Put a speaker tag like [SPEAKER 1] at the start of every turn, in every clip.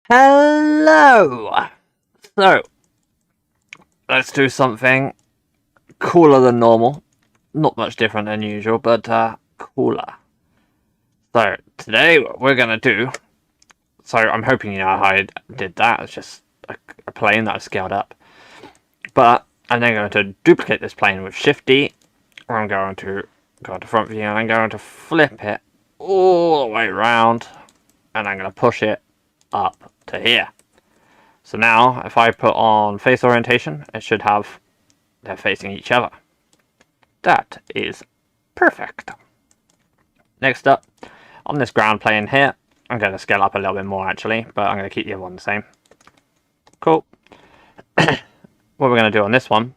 [SPEAKER 1] Hello! So, let's do something cooler than normal. Not much different than usual, but cooler. So, today what we're going to do... So, I'm hoping you know how I did that. It's just a plane that I scaled up. But, I'm then going to duplicate this plane with Shift D. I'm going to go to front view and I'm going to flip it all the way around. And I'm going to push it up to here. So now, if I put on face orientation, it should have they're facing each other. That is perfect. Next up, on this ground plane here, I'm going to scale up a little bit more actually, but I'm going to keep the other one the same. Cool. What we're going to do on this one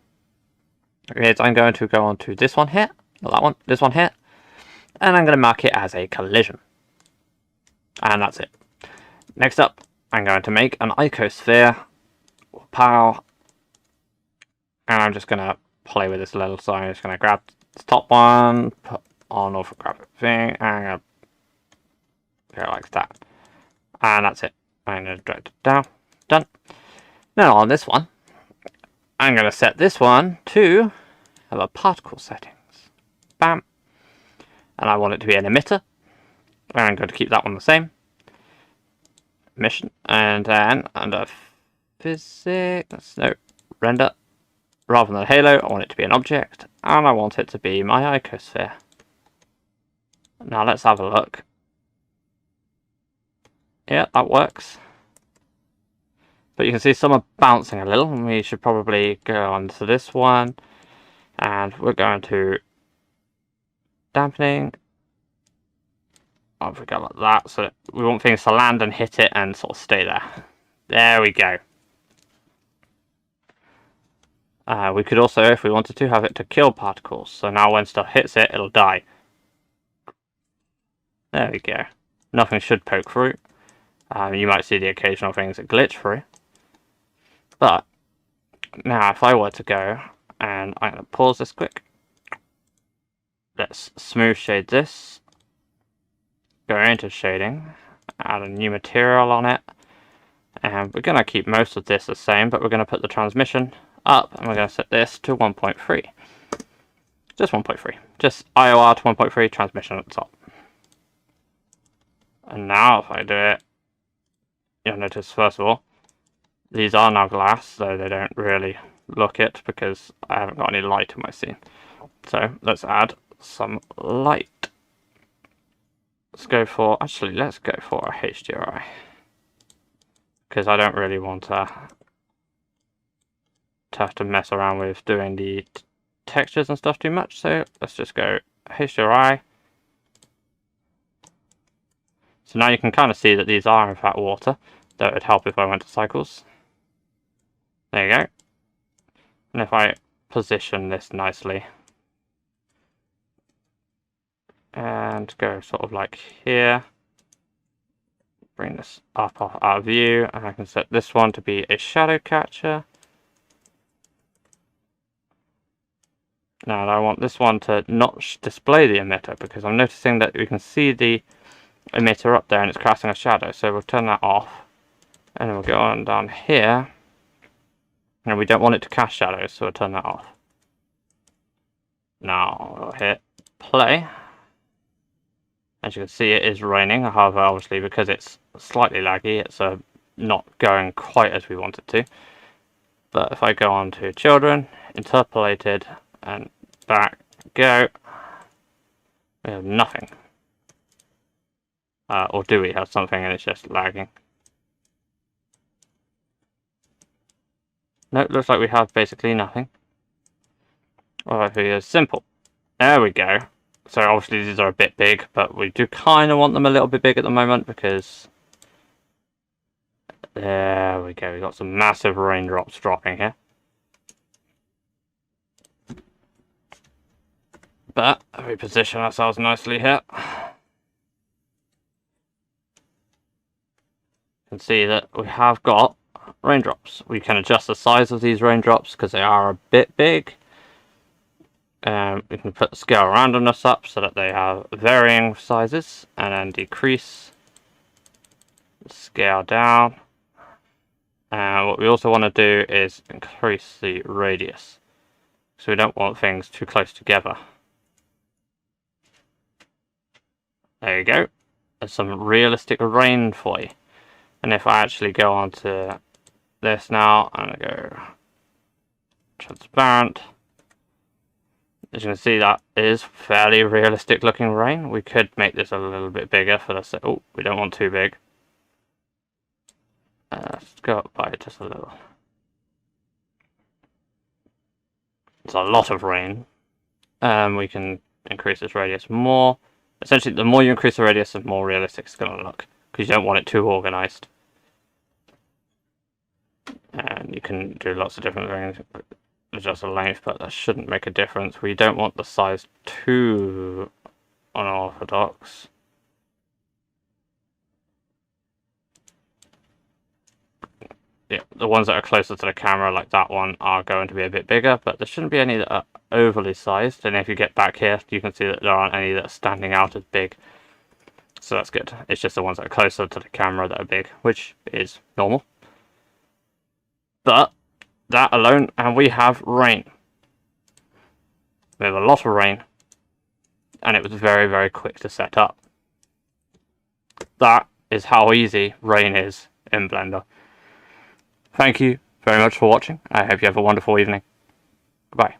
[SPEAKER 1] is I'm going to go on to this one here, not that one, this one here, and I'm going to mark it as a collision. And that's it. Next up, I'm going to make an icosphere, pow, and I'm just going to play with this a little, so I'm just going to grab the top one, put on orthographic thing, and I'm going to go like that. And that's it. I'm going to drag it down. Done. Now on this one, I'm going to set this one to have a particle settings. Bam. And I want it to be an emitter. And I'm going to keep that one the same. Emission. And then under physics, no, render. Rather than a halo, I want it to be an object, and I want it to be my icosphere. Now let's have a look. Yeah, that works. But you can see some are bouncing a little, and we should probably go on to this one. And we're going to dampening. Oh, we go like that, so we want things to land and hit it and sort of stay there. There we go. We could also, if we wanted to, have it to kill particles. So now when stuff hits it, it'll die. There we go. Nothing should poke through. You might see the occasional things that glitch through. But, now if I were to go, and I'm going to pause this quick. Let's smooth shade this. Go into shading. Add a new material on it. And we're going to keep most of this the same, but we're going to put the transmission up, and we're going to set this to 1.3. Just 1.3. Just IOR to 1.3, transmission at the top. And now if I do it, you'll notice first of all, these are now glass, so they don't really look it because I haven't got any light in my scene. So let's add some light. Let's go for a HDRI. Because I don't really want to have to mess around with doing the textures and stuff too much, so let's just go HDRI. So now you can kind of see that these are in fact water, though it would help if I went to cycles. There you go. And if I position this nicely and go sort of like here, bring this up off our view, and I can set this one to be a shadow catcher. Now I want this one to not display the emitter, because I'm noticing that we can see the emitter up there and it's casting a shadow, so we'll turn that off. And then we'll go on down here, and we don't want it to cast shadows, so we'll turn that off. Now we'll hit play. As you can see, it is raining, however obviously because it's slightly laggy, it's not going quite as we want it to. But if I go on to children, interpolated, and back, go, we have nothing. Or do we have something and it's just lagging? No, it looks like we have basically nothing. Well, I think it's simple. There we go. So obviously these are a bit big, but we do kind of want them a little bit big at the moment because... There we go, we got some massive raindrops dropping here. But if we position ourselves nicely here, you can see that we have got raindrops. We can adjust the size of these raindrops because they are a bit big. We can put the scale randomness up so that they have varying sizes, and then decrease, scale down, What we also want to do is increase the radius, so we don't want things too close together. There you go. There's some realistic rain for you. And if I actually go on to this now, and I go transparent, as you can see, that is fairly realistic looking rain. We could make this a little bit bigger for the... Oh, we don't want too big. Let's go up by just a little. It's a lot of rain. We can increase this radius more. Essentially, the more you increase the radius, the more realistic it's going to look, because you don't want it too organized. And you can do lots of different things, adjust the length, but that shouldn't make a difference. We don't want the size too unorthodox. Yeah, the ones that are closer to the camera, like that one, are going to be a bit bigger, but there shouldn't be any that are overly sized. And if you get back here, you can see that there aren't any that are standing out as big. So that's good. It's just the ones that are closer to the camera that are big, which is normal. But that alone, and we have rain. We have a lot of rain, and it was very, very quick to set up. That is how easy rain is in Blender. Thank you very much for watching. I hope you have a wonderful evening. Goodbye.